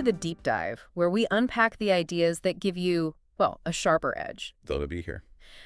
the deep dive, where we unpack the ideas that give you, well, a sharper edge. They'll be here.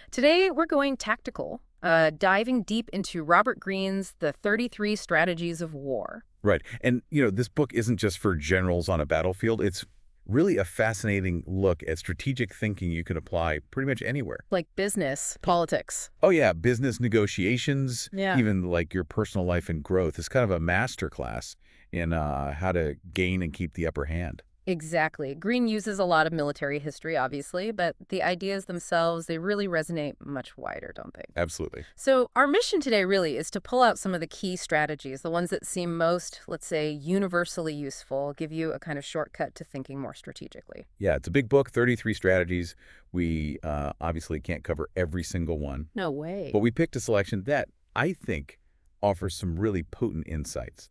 Today, we're going tactical, diving deep into Robert Greene's The 33 Strategies of War. Right. And, this book isn't just for generals on a battlefield. It's really a fascinating look at strategic thinking you can apply pretty much anywhere. Like business, politics. Oh, yeah. Business negotiations, Yeah. even like your personal life and growth. It's kind of a masterclass in how to gain and keep the upper hand. Exactly. Greene uses a lot of military history, obviously, but the ideas themselves, they really resonate much wider, don't they? Absolutely. So our mission today really is to pull out some of the key strategies, the ones that seem most, let's say, universally useful, give you a kind of shortcut to thinking more strategically. Yeah, it's a big book, 33 strategies. We obviously can't cover every single one. No way. But we picked a selection that I think offers some really potent insights.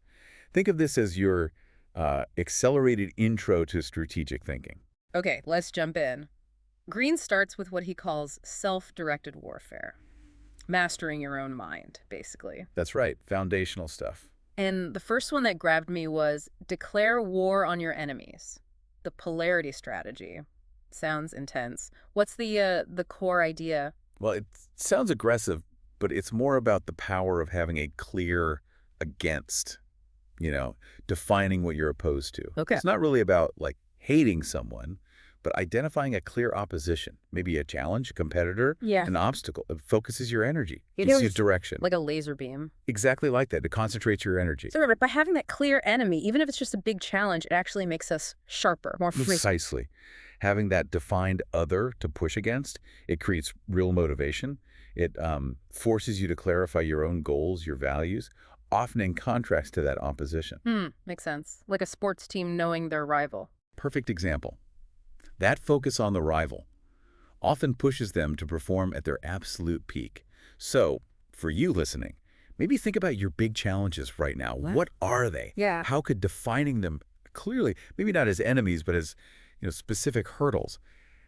Think of this as your accelerated intro to strategic thinking. Okay, let's jump in. Greene starts with what he calls self-directed warfare. Mastering your own mind, basically. That's right, foundational stuff. And the first one that grabbed me was declare war on your enemies. The polarity strategy. Sounds intense. What's the core idea? Well, it sounds aggressive, but it's more about the power of having a clear against, defining what you're opposed to. Okay. It's not really about, hating someone, but identifying a clear opposition, maybe a challenge, a competitor, Yeah. an obstacle. It focuses your energy, It gives you is direction. like a laser beam. Exactly like that. It concentrates your energy. So remember, by having that clear enemy, even if it's just a big challenge, it actually makes us sharper, more free. Precisely. Having that defined other to push against, it creates real motivation. It forces you to clarify your own goals, your values, often in contrast to that opposition. Makes sense. Like a sports team knowing their rival. Perfect example. That focus on the rival often pushes them to perform at their absolute peak. So, for you listening, maybe think about your big challenges right now. What are they? Yeah. How could defining them clearly, maybe not as enemies, but as specific hurdles,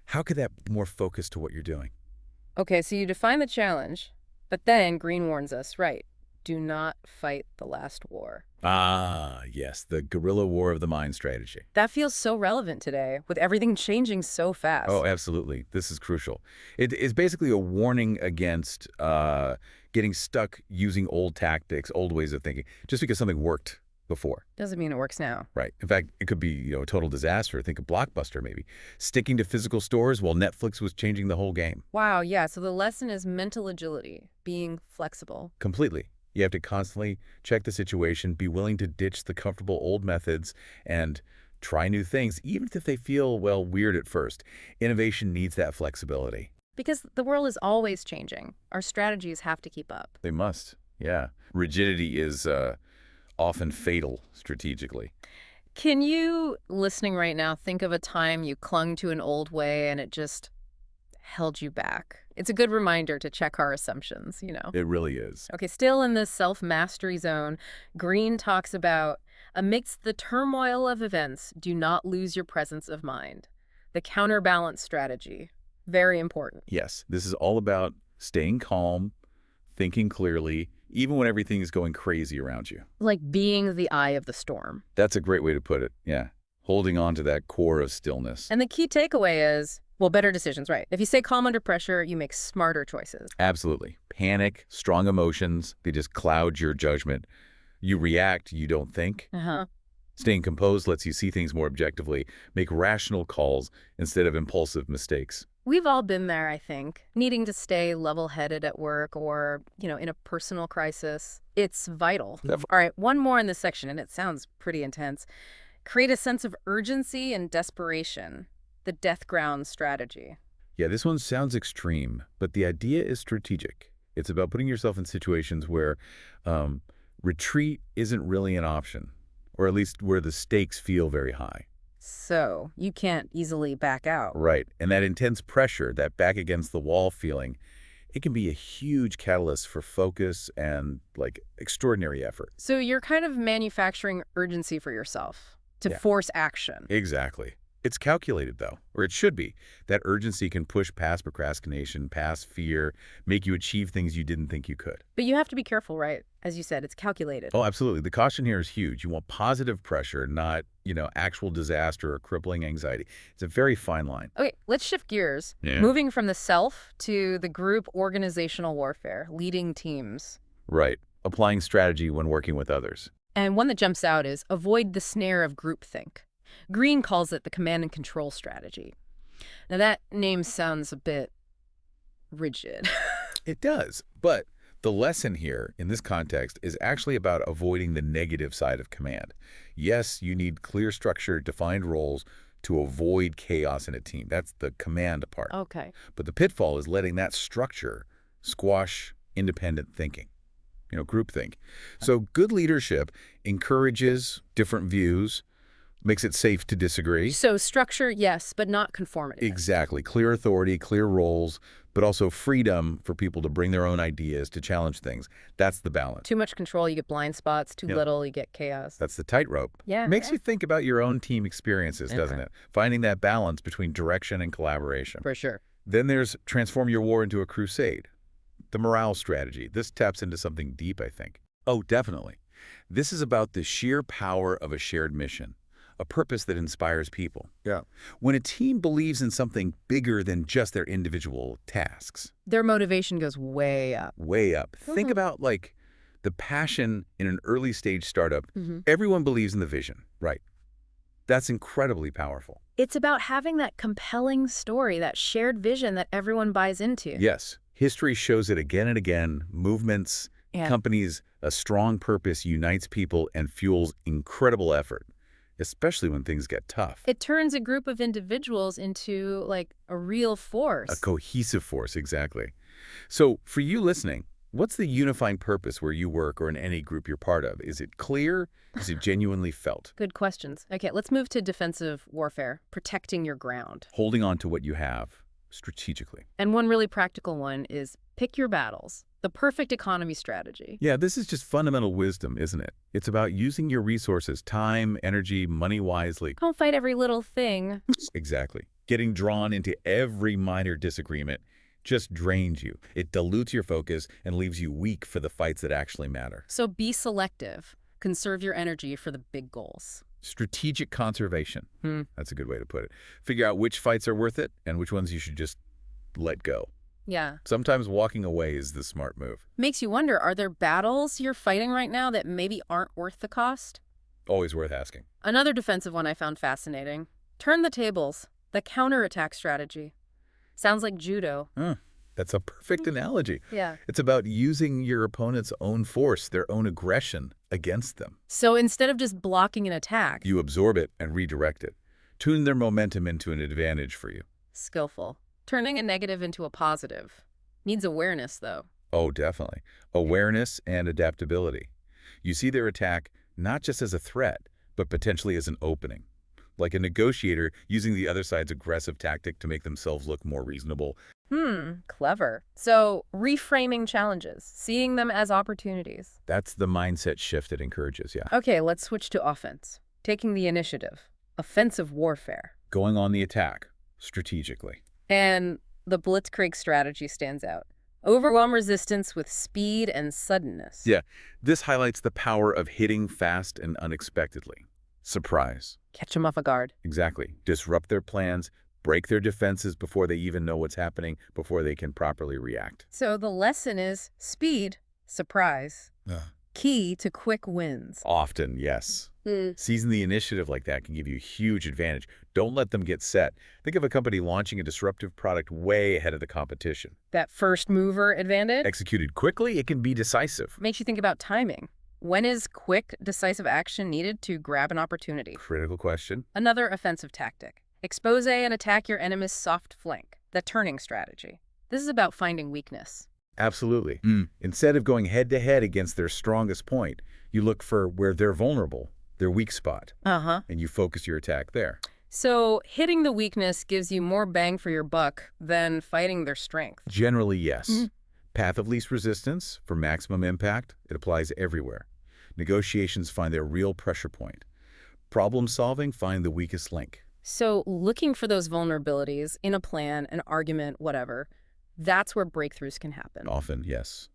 how could that more focus to what you're doing? Okay, so you define the challenge, but then Greene warns us, right, do not fight the last war. Ah, yes, the guerrilla war of the mind strategy. That feels so relevant today, with everything changing so fast. Oh, absolutely. This is crucial. It is basically a warning against getting stuck using old tactics, old ways of thinking, just because something worked before. Doesn't mean it works now. Right. In fact, it could be a total disaster. Think of Blockbuster, maybe. Sticking to physical stores while Netflix was changing the whole game. Wow, yeah, so the lesson is mental agility, being flexible. Completely. You have to constantly check the situation, be willing to ditch the comfortable old methods, and try new things, even if they feel, weird at first. Innovation needs that flexibility. Because the world is always changing. Our strategies have to keep up. They must, yeah. Rigidity is often fatal strategically. Can you, listening right now, think of a time you clung to an old way and it just held you back? It's a good reminder to check our assumptions, It really is. Okay, still in this self-mastery zone, Greene talks about, amidst the turmoil of events, do not lose your presence of mind. The counterbalance strategy, very important. Yes, this is all about staying calm, thinking clearly, even when everything is going crazy around you. Like being the eye of the storm. That's a great way to put it, yeah. Holding on to that core of stillness. And the key takeaway is, better decisions, right? If you stay calm under pressure, you make smarter choices. Absolutely. Panic, strong emotions, they just cloud your judgment. You react, you don't think. Staying composed lets you see things more objectively, make rational calls instead of impulsive mistakes. We've all been there, I think, needing to stay level-headed at work or, in a personal crisis. It's vital. All right, one more in this section, and it sounds pretty intense. Create a sense of urgency and desperation. The death ground strategy. Yeah, this one sounds extreme, but the idea is strategic. It's about putting yourself in situations where retreat isn't really an option, or at least where the stakes feel very high. So you can't easily back out. Right, and that intense pressure, that back against the wall feeling, it can be a huge catalyst for focus and, extraordinary effort. So you're kind of manufacturing urgency for yourself to force action. Exactly. It's calculated, though, or it should be. That urgency can push past procrastination, past fear, make you achieve things you didn't think you could. But you have to be careful, right? As you said, it's calculated. Oh, absolutely. The caution here is huge. You want positive pressure, not, actual disaster or crippling anxiety. It's a very fine line. Okay, let's shift gears. Yeah. Moving from the self to the group organizational warfare, leading teams. Right. Applying strategy when working with others. And one that jumps out is avoid the snare of groupthink. Greene calls it the command and control strategy. Now that name sounds a bit rigid. It does, but the lesson here in this context is actually about avoiding the negative side of command. Yes, you need clear structure, defined roles to avoid chaos in a team. That's the command part. Okay. But the pitfall is letting that structure squash independent thinking, groupthink. So good leadership encourages different views, makes it safe to disagree. So structure, yes, but not conformity. Exactly. Clear authority, clear roles, but also freedom for people to bring their own ideas, to challenge things. That's the balance. Too much control, you get blind spots. Too little, you get chaos. That's the tightrope. Yeah. Makes you think about your own team experiences, doesn't it? Finding that balance between direction and collaboration. For sure. Then there's transform your war into a crusade. The morale strategy. This taps into something deep, I think. Oh, definitely. This is about the sheer power of a shared mission. A purpose that inspires people. Yeah. When a team believes in something bigger than just their individual tasks. Their motivation goes way up. Way up. Think about, the passion in an early stage startup. Everyone believes in the vision, right? That's incredibly powerful. It's about having that compelling story, that shared vision that everyone buys into. Yes. History shows it again and again. Movements, companies, a strong purpose unites people and fuels incredible effort. Especially when things get tough. It turns a group of individuals into, a real force. A cohesive force, exactly. So, for you listening, what's the unifying purpose where you work or in any group you're part of? Is it clear? Is it genuinely felt? Good questions. Okay, let's move to defensive warfare, protecting your ground. Holding on to what you have strategically. And one really practical one is pick your battles. The perfect economy strategy. Yeah, this is just fundamental wisdom, isn't it? It's about using your resources, time, energy, money wisely. Don't fight every little thing. Exactly. Getting drawn into every minor disagreement just drains you. It dilutes your focus and leaves you weak for the fights that actually matter. So be selective. Conserve your energy for the big goals. Strategic conservation. That's a good way to put it. Figure out which fights are worth it and which ones you should just let go. Yeah. Sometimes walking away is the smart move. Makes you wonder, are there battles you're fighting right now that maybe aren't worth the cost? Always worth asking. Another defensive one I found fascinating. Turn the tables. The counterattack strategy. Sounds like judo. That's a perfect analogy. Yeah. It's about using your opponent's own force, their own aggression, against them. So instead of just blocking an attack, you absorb it and redirect it. Tune their momentum into an advantage for you. Skillful. Turning a negative into a positive. Needs awareness, though. Oh, definitely. Awareness and adaptability. You see their attack not just as a threat, but potentially as an opening. Like a negotiator using the other side's aggressive tactic to make themselves look more reasonable. Clever. So reframing challenges, seeing them as opportunities. That's the mindset shift it encourages, yeah. Okay, let's switch to offense. Taking the initiative. Offensive warfare. Going on the attack, strategically. And the blitzkrieg strategy stands out. Overwhelm resistance with speed and suddenness. Yeah, this highlights the power of hitting fast and unexpectedly. Surprise. Catch them off guard. Exactly. Disrupt their plans, break their defenses before they even know what's happening, before they can properly react. So the lesson is speed, surprise, key to quick wins. Often, yes. Seizing the initiative like that can give you a huge advantage. Don't let them get set. Think of a company launching a disruptive product way ahead of the competition. That first mover advantage? Executed quickly, it can be decisive. Makes you think about timing. When is quick, decisive action needed to grab an opportunity? Critical question. Another offensive tactic. Expose and attack your enemy's soft flank. The turning strategy. This is about finding weakness. Absolutely. Instead of going head-to-head against their strongest point, you look for where they're vulnerable, their weak spot. And you focus your attack there. So hitting the weakness gives you more bang for your buck than fighting their strength. Generally, yes. Path of least resistance for maximum impact. It applies everywhere. Negotiations find their real pressure point. Problem solving, find the weakest link. So looking for those vulnerabilities in a plan, an argument, whatever, that's where breakthroughs can happen. Often, yes.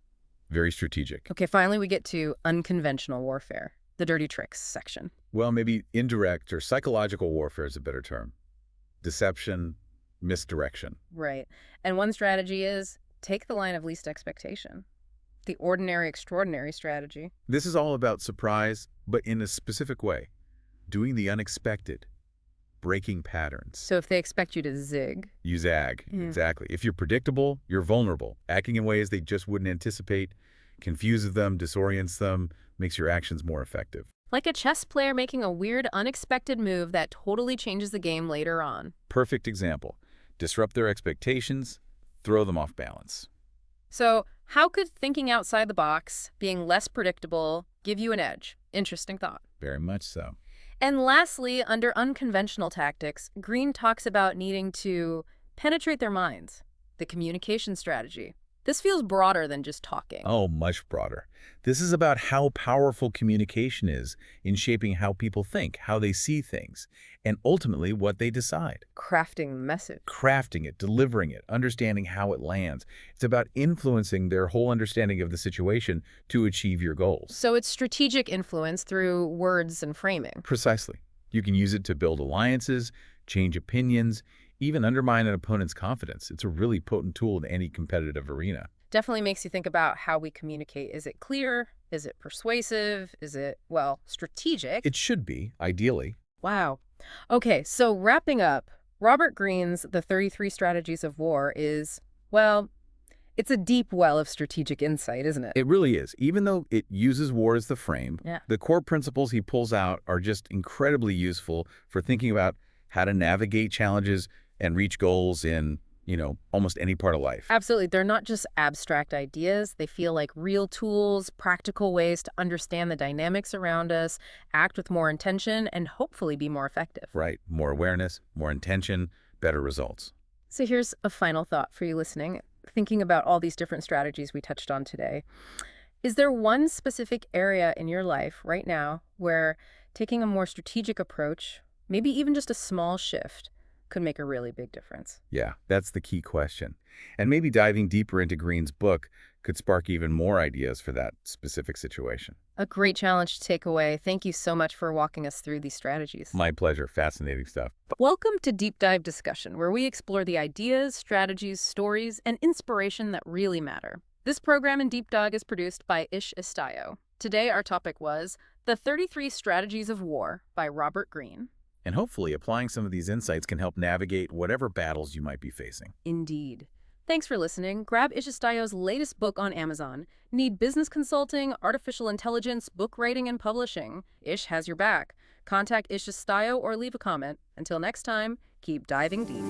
Very strategic. Okay, finally we get to unconventional warfare, the dirty tricks section. Well, maybe indirect or psychological warfare is a better term. Deception, misdirection. Right. And one strategy is take the line of least expectation. The ordinary, extraordinary strategy. This is all about surprise, but in a specific way. Doing the unexpected. Breaking patterns. So if they expect you to zig. You zag, exactly. If you're predictable, you're vulnerable. Acting in ways they just wouldn't anticipate confuses them, disorients them, makes your actions more effective. Like a chess player making a weird, unexpected move that totally changes the game later on. Perfect example. Disrupt their expectations, throw them off balance. So how could thinking outside the box, being less predictable, give you an edge? Interesting thought. Very much so. And lastly, under unconventional tactics, Greene talks about needing to penetrate their minds, the communication strategy. This feels broader than just talking. Oh, much broader. This is about how powerful communication is in shaping how people think, how they see things, and ultimately what they decide. Crafting the message. Crafting it, delivering it, understanding how it lands. It's about influencing their whole understanding of the situation to achieve your goals. So it's strategic influence through words and framing. Precisely. You can use it to build alliances, change opinions, even undermine an opponent's confidence. It's a really potent tool in any competitive arena. Definitely makes you think about how we communicate. Is it clear? Is it persuasive? Is it, well, strategic? It should be, ideally. Wow. Okay, so wrapping up, Robert Greene's The 33 Strategies of War is, well, it's a deep well of strategic insight, isn't it? It really is. Even though it uses war as the frame, the core principles he pulls out are just incredibly useful for thinking about how to navigate challenges and reach goals in, almost any part of life. Absolutely. They're not just abstract ideas. They feel like real tools, practical ways to understand the dynamics around us, act with more intention, and hopefully be more effective. Right. More awareness, more intention, better results. So here's a final thought for you listening, thinking about all these different strategies we touched on today. Is there one specific area in your life right now where taking a more strategic approach, maybe even just a small shift, could make a really big difference? Yeah, that's the key question. And maybe diving deeper into Greene's book could spark even more ideas for that specific situation. A great challenge to take away. Thank you so much for walking us through these strategies. My pleasure. Fascinating stuff. Welcome to Deep Dive Discussion, where we explore the ideas, strategies, stories, and inspiration that really matter. This program in Deep Dive is produced by Ysh Estayo. Today, our topic was The 33 Strategies of War by Robert Greene. And hopefully applying some of these insights can help navigate whatever battles you might be facing. Indeed. Thanks for listening. Grab Ysh Estayo's latest book on Amazon. Need business consulting, artificial intelligence, book writing, and publishing? Ysh has your back. Contact Ysh Estayo or leave a comment. Until next time, keep diving deep.